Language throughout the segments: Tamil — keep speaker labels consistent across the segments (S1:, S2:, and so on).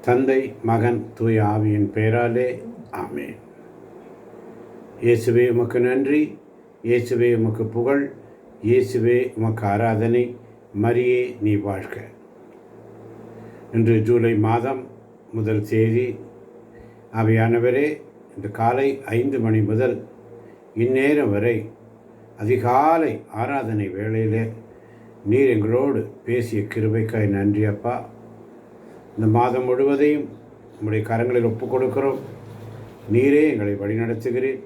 S1: தந்தை, மகன், தூய ஆவியின் பெயராலே ஆமென். இயேசுவே உமக்கு நன்றி, இயேசுவே உமக்கு புகழ், இயேசுவே உமக்கு ஆராதனை. மரியே நீ வாழ்க. இன்று ஜூலை மாதம் முதல் தேதி. ஆவியானவரே, இன்று காலை 5 மணி முதல் இந்நேரம் வரை அதிகாலை ஆராதனை வேளையிலே நீர் எங்களோடு பேசிய கிருபைக்காய் நன்றி அப்பா. இந்த மாதம் முழுவதையும் உம்முடைய கரங்களில் ஒப்புக் கொடுக்கிறோம். நீரே எங்களை வழிநடத்துகிறீர்.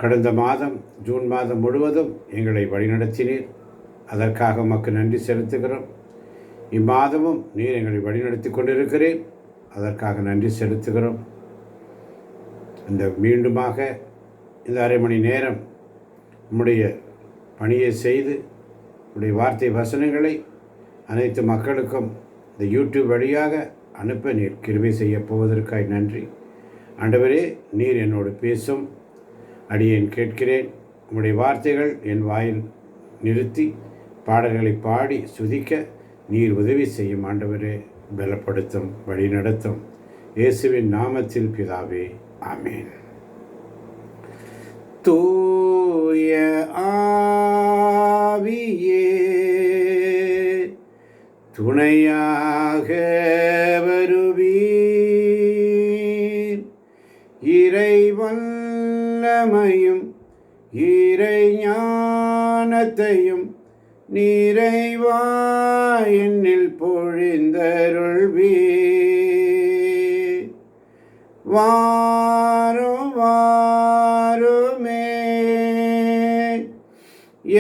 S1: கடந்த மாதம் ஜூன் மாதம் முழுவதும் எங்களை வழிநடத்தினீர். அதற்காக உமக்கு நன்றி செலுத்துகிறோம். இம்மாதமும் நீர் எங்களை வழிநடத்தி கொண்டிருக்கிறீர். அதற்காக நன்றி செலுத்துகிறோம். மீண்டுமாக இந்த அரை மணி நேரம் உம்முடைய பணியை செய்து உம்முடைய வார்த்தை வசனங்களை அனைத்து மக்களுக்கும் இந்த யூடியூப் வழியாக அனுப்ப நீர் கிருபை செய்ய போவதற்காய் நன்றி. ஆண்டவரே, நீர் என்னோடு பேசும். அடியேன் கேட்கிறேன். உம்முடைய வார்த்தைகள் என் வாயில் நிறுத்தி பாடல்களை பாடி சுதிக்க நீர் உதவி செய்யும். ஆண்டவரே, பலப்படுத்தும், வழி நடத்தும். இயேசுவின் நாமத்தில் பிதாவே, ஆமென். தூய ஆவியே துணையாக வருவீர். இறை வல்லமையும் இறை ஞானத்தையும் நிறைவாய் என்னில் பொழிந்தருள்வீர். வாரும் வாருமே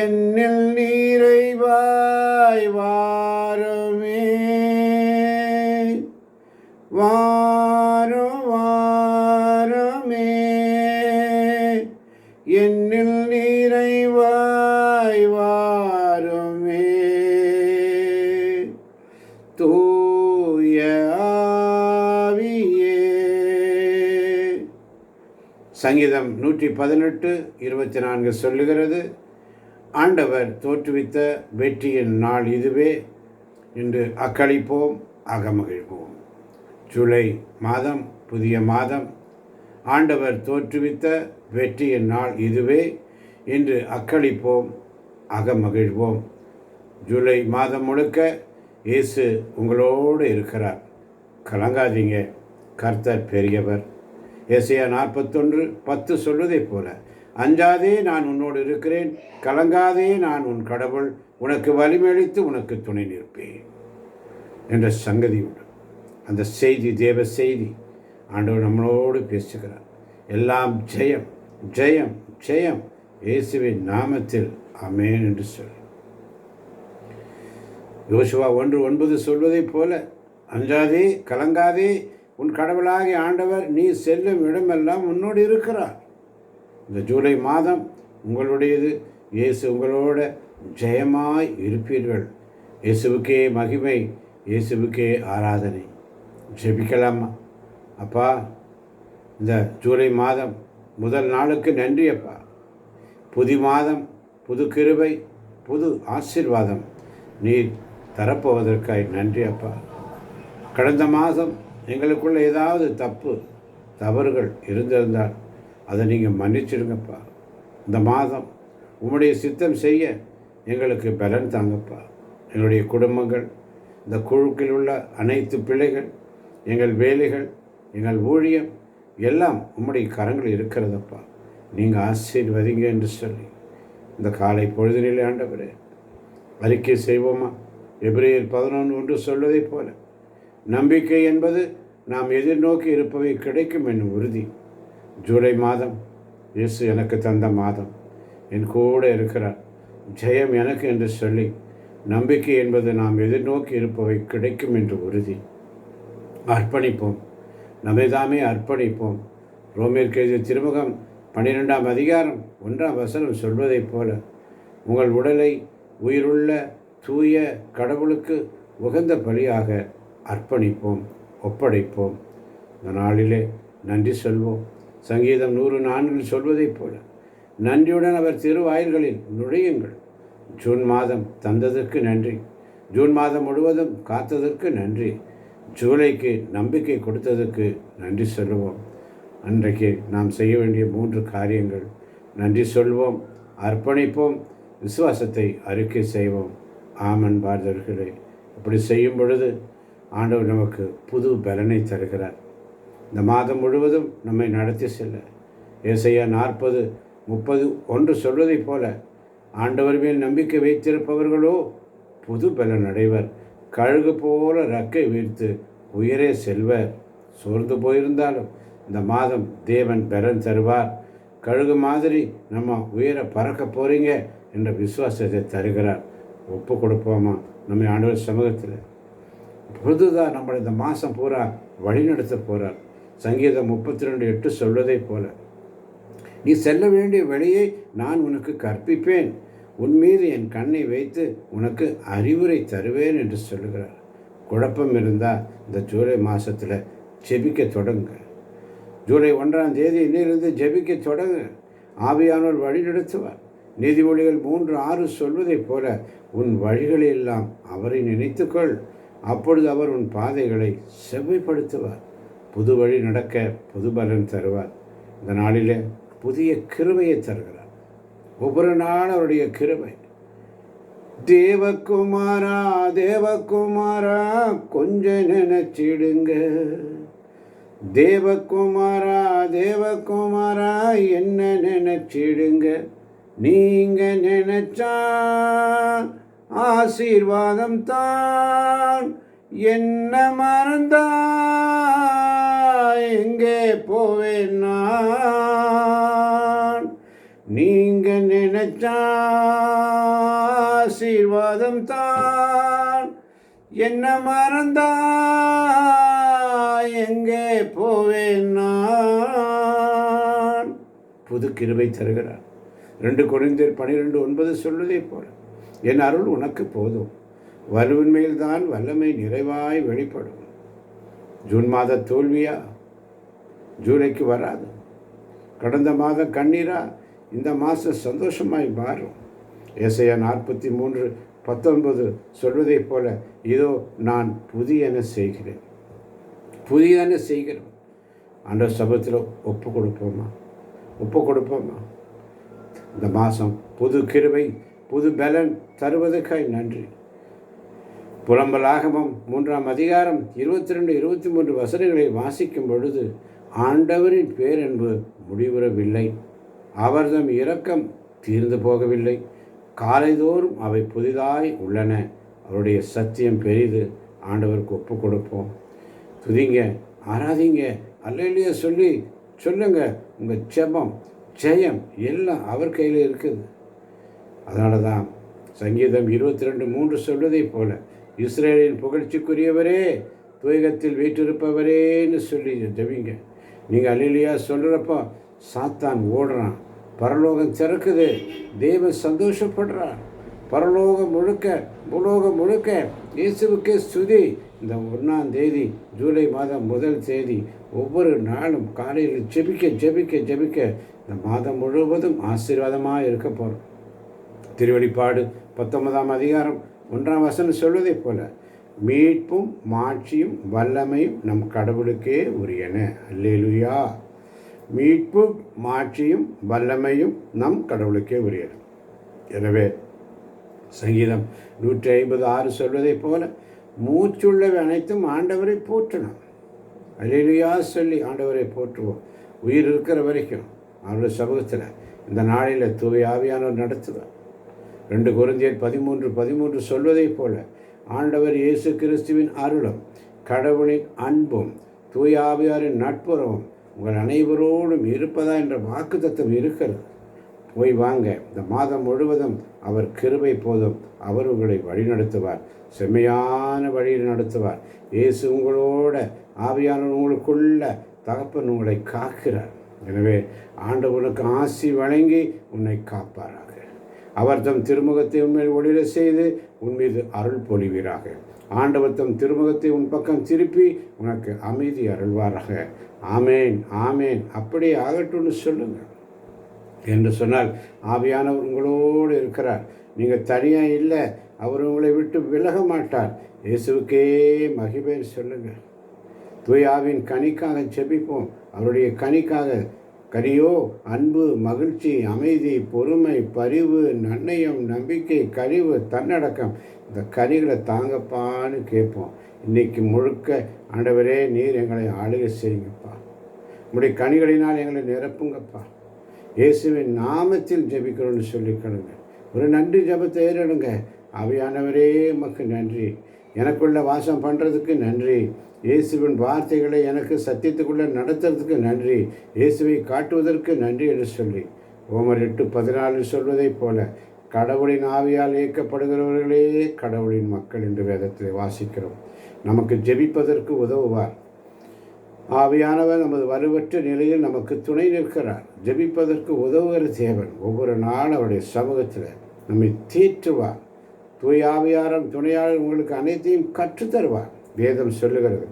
S1: என்னில் நிறைவாய் வாருமே. வாரும் வாருமே என்னில் நிறைவாய் வாருமே. தூய ஆவியே. சங்கீதம் 118:24 சொல்லுகிறது, ஆண்டவர் தோற்றுவித்த வெற்றியின் நாள் இதுவே, இன்று அக்களிப்போம், அகமகிழ்வோம். ஜூலை மாதம், புதிய மாதம். ஆண்டவர் தோற்றுவித்த வெற்றியின் நாள் இதுவே, இன்று அக்களிப்போம், அகமகிழ்வோம். ஜூலை மாதம் முழுக்க இயேசு உங்களோடு இருக்கிறார். கலங்காதீங்க, கர்த்தர் பெரியவர். ஏசாயா 41:10 சொல்வதைப் போல, அஞ்சாதே, நான் உன்னோடு இருக்கிறேன், கலங்காதே, நான் உன் கடவுள், உனக்கு வலிமையளித்து உனக்கு துணை நிற்பேன் என்ற சங்கதி உண்டு. அந்த செய்தி தேவ செய்தி. ஆண்டவர் நம்மளோடு பேசுகிறார். எல்லாம் ஜெயம், ஜெயம், ஜெயம். இயேசுவின் நாமத்தில் ஆமென் என்று சொல். யோசுவா 1:9 சொல்வதைப் போல, அஞ்சாதே, கலங்காதே, உன் கடவுளாகிய ஆண்டவர் நீ செல்லும் இடமெல்லாம் உன்னோடு இருக்கிறார். இந்த ஜூலை மாதம் உங்களுடையது. இயேசு உங்களோட ஜெயமாய் இருப்பீர்கள். இயேசுவுக்கே மகிமை, இயேசுவுக்கே ஆராதனை. ஜெபிக்கலாமா? அப்பா, இந்த ஜூலை மாதம் முதல் நாளுக்கு நன்றி அப்பா. புது மாதம், புது கிருபை, புது ஆசீர்வாதம் நீர் தரப்போவதற்காய் நன்றி அப்பா. கடந்த மாதம் எங்களுக்குள்ள ஏதாவது தவறுகள் இருந்திருந்தால் அதை நீங்கள் மன்னிச்சிடுங்கப்பா. இந்த மாதம் உம்முடைய சித்தம் செய்ய எங்களுக்கு பலன் தாங்கப்பா. எங்களுடைய குடும்பங்கள், இந்த குழுக்கில் உள்ள அனைத்து பிள்ளைகள், எங்கள் வேலைகள், எங்கள் ஊழியம் எல்லாம் உம்முடைய கரங்கள் இருக்கிறதப்பா. நீங்கள் ஆசீர்வதிங்க என்று சொல்லி இந்த காலை பொழுதினிலே ஆண்டவரே அறிக்கை செய்வோமா? எபிரேயர் 11:1 சொல்வதைப் போல, நம்பிக்கை என்பது நாம் எதிர்நோக்கி இருப்பவை கிடைக்கும் என்னும் உறுதி. ஜூலை மாதம் இயேசு எனக்கு தந்த மாதம். என் கூட இருக்கிறார். ஜெயம் எனக்கு என்று சொல்லி, நம்பிக்கை என்பது நாம் எதிர்நோக்கி இருப்பவை கிடைக்கும் என்று உறுதி. அர்ப்பணிப்போம், நம்மைதாமே அர்ப்பணிப்போம். ரோமேற்கு எழுதிய திருமுகம் 12ஆம் அதிகாரம் 1ஆம் வசனம் சொல்வதைப் போல, உங்கள் உடலை உயிருள்ள தூய கடவுளுக்கு உகந்த பலியாக அர்ப்பணிப்போம், ஒப்படைப்போம். இந்த நாளிலே நன்றி சொல்வோம். சங்கீதம் 104 சொல்வதைப் போல, நன்றியுடன் அவர் திருவாயில்களில் நுழையுங்கள். ஜூன் மாதம் தந்ததற்கு நன்றி. ஜூன் மாதம் முழுவதும் காத்ததற்கு நன்றி. ஜூலைக்கு நம்பிக்கை கொடுத்ததுக்கு நன்றி சொல்லுவோம். அன்றைக்கு நாம் செய்ய வேண்டிய 3 காரியங்கள்: நன்றி சொல்வோம், அர்ப்பணிப்போம், விசுவாசத்தை அறிக்கை செய்வோம். ஆமன் பாரதர்களே, அப்படி செய்யும் பொழுது ஆண்டவர் நமக்கு புது பலனை தருகிறார். இந்த மாதம் முழுவதும் நம்மை நடத்தி செல்ல ஏசாயா 40:31 சொல்வதைப் போல, ஆண்டவர் மேல் நம்பிக்கை வைத்திருப்பவர்களோ புது பலன் அடைவர். கழுகு போல ரக்கை வீழ்த்து உயரே செல்வர். சோர்ந்து போயிருந்தாலும் இந்த மாதம் தேவன் பலன் தருவார். கழுகு மாதிரி நம்ம உயர பறக்க போகிறீங்க என்ற விசுவாசத்தை தருகிறார். ஒப்பு கொடுப்போமா நம்ம ஆண்டவர் சமூகத்தில்? புதுதாக நம்மளை இந்த மாதம் பூரா வழிநடத்த போகிறார். சங்கீதம் 32:8 சொல்வதை போல, நீ செல்ல வேண்டிய வழியை நான் உனக்கு கற்பிப்பேன், உன் மீது என் கண்ணை வைத்து உனக்கு அறிவுரை தருவேன் என்று சொல்லுகிறார். குழப்பம் இருந்தால் இந்த ஜூலை மாதத்தில் ஜெபிக்க தொடங்க. ஜூலை 1ஆம் தேதி இன்னிலிருந்து ஜெபிக்க தொடங்க. ஆவியானவர் வழி நடத்துவார். நீதிமொழிகள் 3:6 சொல்வதைப் போல, உன் வழிகளெல்லாம் அவரை நினைத்துக்கொள், அப்பொழுது அவர் உன் பாதைகளை செவ்வைப்படுத்துவார். புது வழி நடக்க புது பலன் தருவார். இந்த நாளிலே புதிய கிருபையை தருகிறார். ஒவ்வொரு நாள் அவருடைய கிருபை. தேவகுமாரா தேவகுமாரா கொஞ்ச நினைச்சிடுங்க, தேவகுமாரா தேவகுமாரா என்ன நினைச்சிடுங்க, நீங்க நினைச்சா ஆசீர்வாதம் தான், என்ன மறந்தா எங்கே போவேன் நான், நீங்க நினைச்சா ஆசீர்வாதம் தான், என்ன மறந்தா எங்கே போவேன் நான். புது கிருபை தருகிறார். 2 கொரிந்தியர் 12:9 சொல்வதை போல, என் அருள் உனக்கு போதும், வலுவின்மையில் தான் வல்லமை நிறைவாய் வெளிப்படும். ஜூன் மாத தோல்வியா ஜூலைக்கு வராது. கடந்த மாதம் கண்ணீரா இந்த மாதம் சந்தோஷமாய் மாறும். ஏசாயா 43:19 சொல்வதைப் போல, இதோ நான் புதியன செய்கிறேன். ஆண்டவர் சபத்தில் ஒப்பு கொடுப்போமா? இந்த மாதம் புது கிருபை புது பலன் தருவதற்காய் நன்றி. புலம்பலாகமம் 3ஆம் அதிகாரம் 22-23 வசனங்களை வாசிக்கும் பொழுது, ஆண்டவரின் பேரன்பு முடிவுறவில்லை, அவர்தம் இரக்கம் தீர்ந்து போகவில்லை, காலைதோறும் அவை புதிதாய் உள்ளன, அவருடைய சத்தியம் பெரிது. ஆண்டவருக்கு ஒப்பு கொடுப்போம். துதிங்க, ஆராதிங்க, அல்லேலூயா சொல்லி சொல்லுங்க. உங்கள் ஜெபம் ஜெயம் எல்லாம் அவர் கையில் இருக்குது. அதனால தான் சங்கீதம் 22:3 சொல்வதைப் போல, இஸ்ரேலின் புகழ்ச்சிக்குரியவரே, துயகத்தில் வீற்றிருப்பவரேன்னு சொல்லி ஜெபிங்க. நீங்கள் அல்லேலூயா சொல்கிறப்போ சாத்தான் ஓடுறான், பரலோகம் திறக்குது, தேவன் சந்தோஷப்படுறார். பரலோகம் முழுக்க பூலோகம் முழுக்க இயேசுவுக்கே ஸ்துதி. இந்த 1ஆம் தேதி ஜூலை மாதம் 1 தேதி ஒவ்வொரு நாளும் காலையில் ஜெபிக்க இந்த மாதம் முழுவதும் ஆசீர்வாதமாக இருக்க போகிறோம். திருவெளிப்பாடு 19ஆம் அதிகாரம் 1ஆம் வசனம் சொல்வதைப் போல, மீட்பும் மாட்சியும் வல்லமையும் நம் கடவுளுக்கே உரியன. அல்லேலூயா. மீட்பும் மாட்சியும் வல்லமையும் நம் கடவுளுக்கே உரியன. எனவே சங்கீதம் 156 சொல்வதைப் போல, மூச்சுள்ளவை அனைத்தும் ஆண்டவரை போற்றணும். அல்லேலூயா சொல்லி ஆண்டவரை போற்றுவோம். உயிர் இருக்கிற வரைக்கும் அவருடைய சமூகத்தில் இந்த நாளில் தூய ஆவியானவர் நடத்துவார். 2 கொரிந்தியர் 13:13 சொல்வதைப் போல, ஆண்டவர் இயேசு கிறிஸ்துவின் அருளும் கடவுளின் அன்பும் தூய ஆவியாரின் நட்புறவும் உங்கள் அனைவரோடும் இருப்பதா என்ற வாக்குத்தத்தம் இருக்கிறது. போய் வாங்க. இந்த மாதம் முழுவதும் அவர் கிருபை போதும். அவர் உங்களை வழிநடத்துவார், செம்மையான வழியில் நடத்துவார். இயேசு உங்களோட, ஆவியானவர் உங்களுக்குள்ள, தகப்பன் உங்களை காக்கிறார். எனவே ஆண்டவனுக்கு ஆசி வழங்கி உன்னை காப்பாராக. அவர் தம் திருமுகத்தை உன்மேல் ஒளிர செய்து உன் மீது அருள் பொழிவீராக. ஆண்டவர் தம் திருமுகத்தை உன் பக்கம் திருப்பி உனக்கு அமைதி அருள்வாராக. ஆமேன் ஆமேன். அப்படியே ஆகட்டும்னு சொல்லுங்கள். என்று சொன்னால் ஆவியானவர் உங்களோடு இருக்கிறார். நீங்கள் தனியாக இல்லை, அவர் உங்களை விட்டு விலக மாட்டார். இயேசுவுக்கே மகிமை சொல்லுங்கள். தூயாவின் கனிக்காக ஜெபிப்போம். அவருடைய கனிக்காக. கனியோ அன்பு, மகிழ்ச்சி, அமைதி, பொறுமை, பரிவு, நன்னயம், நம்பிக்கை, கனிவு, தன்னடக்கம். இந்த கனிகளை தாங்கப்பான்னு கேட்போம். இன்றைக்கி முழுக்க ஆண்டவரே நீர் எங்களை ஆளுகை செய்யுங்கப்பா. உங்களுடைய கனிகளினால் எங்களை நிரப்புங்கப்பா. இயேசுவின் நாமத்தில் ஜெபிக்கிறோன்னு சொல்லிக்கணுங்க. ஒரு நன்றி ஜெபத்தை ஏறிடுங்க. ஆவியானவரே உமக்கு நன்றி. எனக்குள்ள வாசம் பண்ணுறதுக்கு நன்றி. இயேசுவின் வார்த்தைகளை எனக்கு சத்தியத்துக்குள்ளே நடத்துறதுக்கு நன்றி. இயேசுவை காட்டுவதற்கு நன்றி என்று சொல்லி ரோமர் 8:14 சொல்வதைப் போல கடவுளின் ஆவியால் இயக்கப்படுகிறவர்களே கடவுளின் மக்கள் என்று வேதத்தில் வாசிக்கிறோம். நமக்கு ஜெபிப்பதற்கு உதவுவார். ஆவியானவர் நமது வலுவற்ற நிலையில் நமக்கு துணை நிற்கிறார். ஜெபிப்பதற்கு உதவுகிற தேவன் ஒவ்வொரு நாளும் அவருடைய சமூகத்தில் நம்மை தேற்றுவார். தூய் ஆவியாரம் துணையாளர் உங்களுக்கு அனைத்தையும் கற்றுத்தருவார். வேதம் சொல்லுகிறது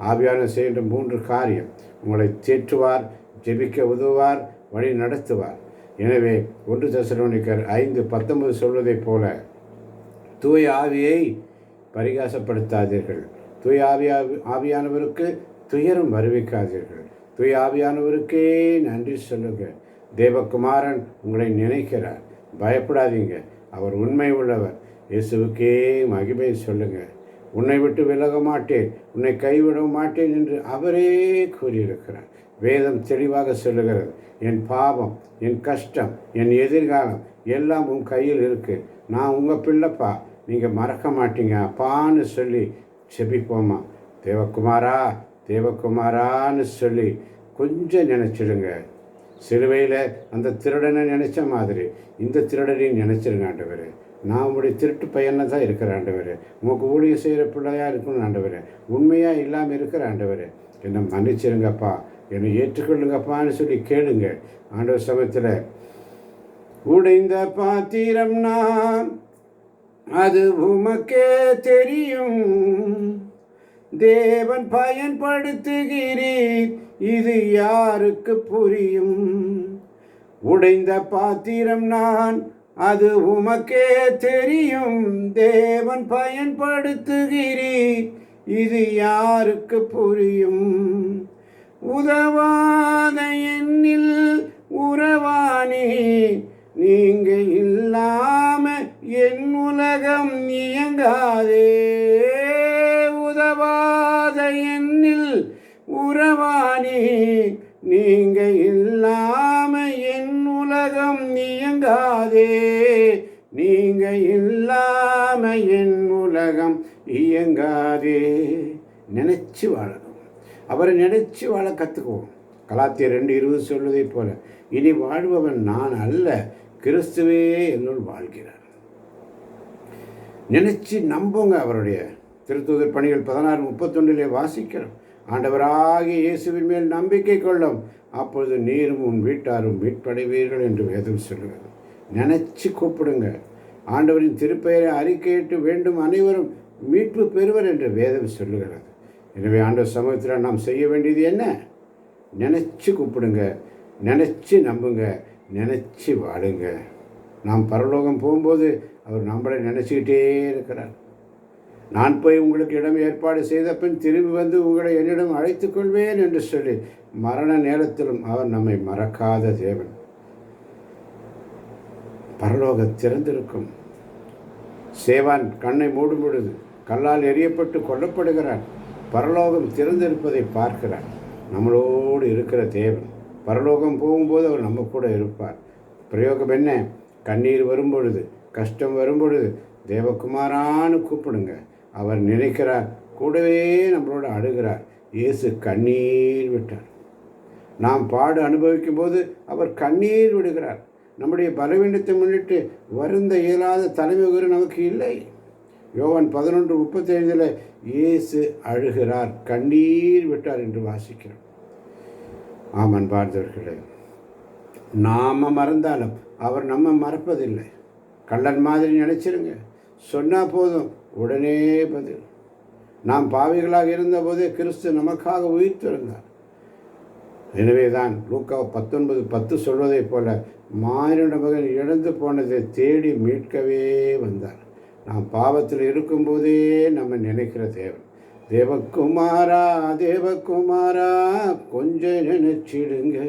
S1: ஆவியான செய்கின்ற 3 காரியம். உங்களை தேற்றுவார், ஜெபிக்க உதவுவார், வழி நடத்துவார். எனவே 1 தெசலோனிக்கர் 5:19 சொல்வதைப் போல தூய் ஆவியை பரிகாசப்படுத்தாதீர்கள். தூய் ஆவியானவருக்கு துயரம் வருவிக்காதீர்கள். தூய் ஆவியானவருக்கே நன்றி சொல்லுங்கள். தேவகுமாரன் உங்களை நினைக்கிறார். பயப்படாதீங்க. அவர் உண்மை உள்ளவர். இயேசுவுக்கே மகிமை சொல்லுங்கள். உன்னை விட்டு விலக மாட்டேன், உன்னை கைவிட மாட்டேன் என்று அவரே கூறியிருக்கிறார். வேதம் தெளிவாக சொல்லுகிறது, என் பாவம், என் கஷ்டம், என் எதிர்காலம் எல்லாம் உன் கையில் இருக்குது. நான் உங்கள் பிள்ளைப்பா, நீங்கள் மறக்க மாட்டீங்க அப்பான்னு சொல்லி செபிப்போமா. தேவகுமாரா தேவகுமாரான்னு சொல்லி கொஞ்சம் நினச்சிடுங்க. சிலுவையில் அந்த திருடனை நினச்ச மாதிரி இந்த திருடனையும் நினச்சிருங்க. ஆண்டவரே, நான் உங்களுடைய திருட்டு பையனை தான் இருக்கிற ஆண்டவரே, உங்களுக்கு ஊழியம் செய்கிற பிள்ளையாக இருக்கணும் ஆண்டவரே, உண்மையாக இல்லாமல் இருக்கிற ஆண்டவரே, என்னை மன்னிச்சிருங்கப்பா, என்னை ஏற்றுக்கொள்ளுங்கப்பான்னு சொல்லி கேளுங்க. ஆண்டவர் சமயத்தில் உடைந்த பாத்திரம் நான், அது உமக்கே தெரியும், தேவன் பயன்படுத்துகிறீர், இது யாருக்கு புரியும். உடைந்த பாத்திரம் நான், அது உமக்கே தெரியும், தேவன் பயன்படுத்துகிறீர், இது யாருக்கு புரியும். உதவாத எண்ணில் உறவானே, நீங்க இல்லாம என் உலகம் இயங்காதே. உதவாத எண்ணில் உறவானே, நீங்க இல்லாம என் உலகம் இயங்காதே. நீங்க இல்லாம என் உலகம் இயங்காதே. நினைச்சு வாழணும். அவரை நினைச்சு வாழ கற்றுக்குவோம். கலாத்தியர் 2:20 சொல்வதை போல, இனி வாழ்பவன் நான் அல்ல, கிறிஸ்துவே என்னுள் வாழ்கிறார். நினைச்சு நம்புங்க. அவருடைய திருத்தூதர் பணிகள் 16:31 வாசிக்கிறோம். ஆண்டவராகிய இயேசுவின் மேல் நம்பிக்கை கொள்ளும், அப்பொழுது நீரும் உன் வீட்டாரும் மீட்படைவீர்கள் என்று வேதம் சொல்லுகிறது. நினச்சி கூப்பிடுங்க. ஆண்டவரின் திருப்பெயரை அறிக்கையிட்டு வேண்டும் அனைவரும் மீட்பு பெறுவர் என்று வேதம் சொல்லுகிறது. எனவே ஆண்டவர் சமூகத்தில் நாம் செய்ய வேண்டியது என்ன? நினச்சி கூப்பிடுங்க, நினச்சி நம்புங்க, நினச்சி வாடுங்க. நாம் பரலோகம் போகும்போது அவர் நம்மளை நினச்சிக்கிட்டே இருக்கிறார். நான் போய் உங்களுக்கு இடம் ஏற்பாடு செய்த பின் திரும்பி வந்து உங்களை என்னிடம் அழைத்து கொள்வேன் என்று சொல்லி மரண நேரத்திலும் அவர் நம்மை மறக்காத தேவன். பரலோகம் திறந்திருக்கும். சேவான் கண்ணை மூடும் பொழுது கல்லால் எறியப்பட்டு கொல்லப்படுகிறான். பரலோகம் திறந்திருப்பதை பார்க்கிறார். நம்மளோடு இருக்கிற தேவன். பரலோகம் போகும்போது அவர் நம்ம கூட இருப்பார். பிரயோகம் என்ன? கண்ணீர் வரும்பொழுது, கஷ்டம் வரும்பொழுது தேவகுமாரான்னு கூப்பிடுங்க. அவர் நினைக்கிறார், கூடவே நம்மளோட அழுகிறார். இயேசு கண்ணீர் விட்டார். நாம் பாடு அனுபவிக்கும் போது அவர் கண்ணீர் விடுகிறார். நம்முடைய பலவீனத்தை முன்னிட்டு வருந்த இயலாத தலைமை குரு நமக்கு இல்லை. யோவான் 11:35 இயேசு அழுகிறார், கண்ணீர் விட்டார் என்று வாசிக்கிறோம். ஆமன் பார்த்தவர்களே, நாம மறந்தாலும் அவர் நம்ம மறப்பதில்லை. கள்ளன் மாதிரி நினைச்சிருங்க. சொன்னால் போதும், உடனே பதில். நாம் பாவிகளாக இருந்தபோதே கிறிஸ்து நமக்காக உயிர்த்திருந்தார். எனவே தான் லூக்கா 19:10 சொல்வதைப் போல மானிட மகன் இழந்து போனதை தேடி மீட்கவே வந்தார். நாம் பாவத்தில் இருக்கும்போதே நம்ம நினைக்கிற தேவன். தேவகுமாரா தேவகுமாரா கொஞ்சம் நினைச்சிடுங்க.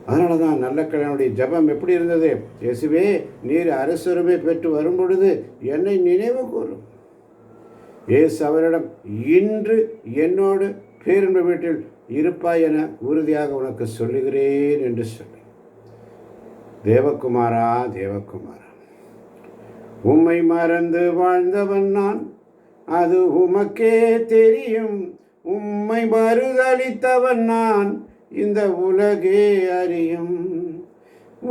S1: அதனால தான் நல்ல கல்யாணுடைய ஜபம் எப்படி இருந்தது? இயேசுவே, நீர் அரசுரிமை பெற்று வரும் பொழுது என்னை நினைவு கூறும். இயேசு அவரிடம், இன்று என்னோடு பேரின்ப வீட்டில் இருப்பாய் என உறுதியாக உனக்கு சொல்லுகிறேன் என்று சொல்லி. தேவகுமாரா தேவகுமாரா, உம்மை மறந்து வாழ்ந்தவன் நான், அது உமக்கே தெரியும். உம்மை மறுதளித்தவன் நான், இந்த உலகே அறியும்.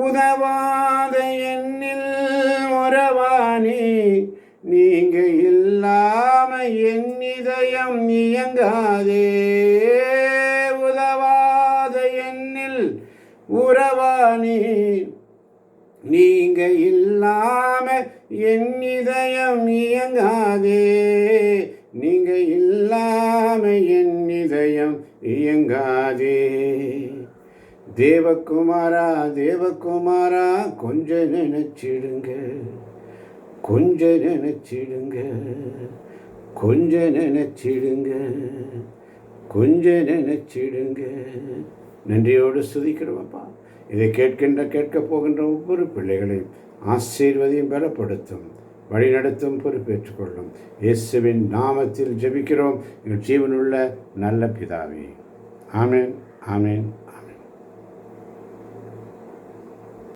S1: உதவாத என்னில் உறவானி, நீங்க இல்லாம என் இதயம் இயங்காதே. உதவாத என்னில் உறவானி, நீங்க இல்லாம என் இதயம் இயங்காதே. நீங்க இல்லாம என் இதயம் இயங்காதே. தேவகுமாரா தேவகுமாரா கொஞ்சம் நினைச்சிடுங்க, கொஞ்சம் நினைச்சிடுங்க, கொஞ்சம் நினைச்சிடுங்க, கொஞ்சம் நினைச்சிடுங்க. நன்றியோடு ஸ்துதிக்கிறோம்ப்பா. இதை கேட்க போகின்ற ஒவ்வொரு பிள்ளைகளையும் ஆசீர்வதியும் பலப்படுத்தும், வழிநடத்தும், பொறுப்பேற்றுக்கொள்ளும். இயேசுவின் நாமத்தில் ஜெபிக்கிறோம் எங்கள் ஜீவனுள்ள நல்ல பிதாவே. ஆமென், ஆமென்.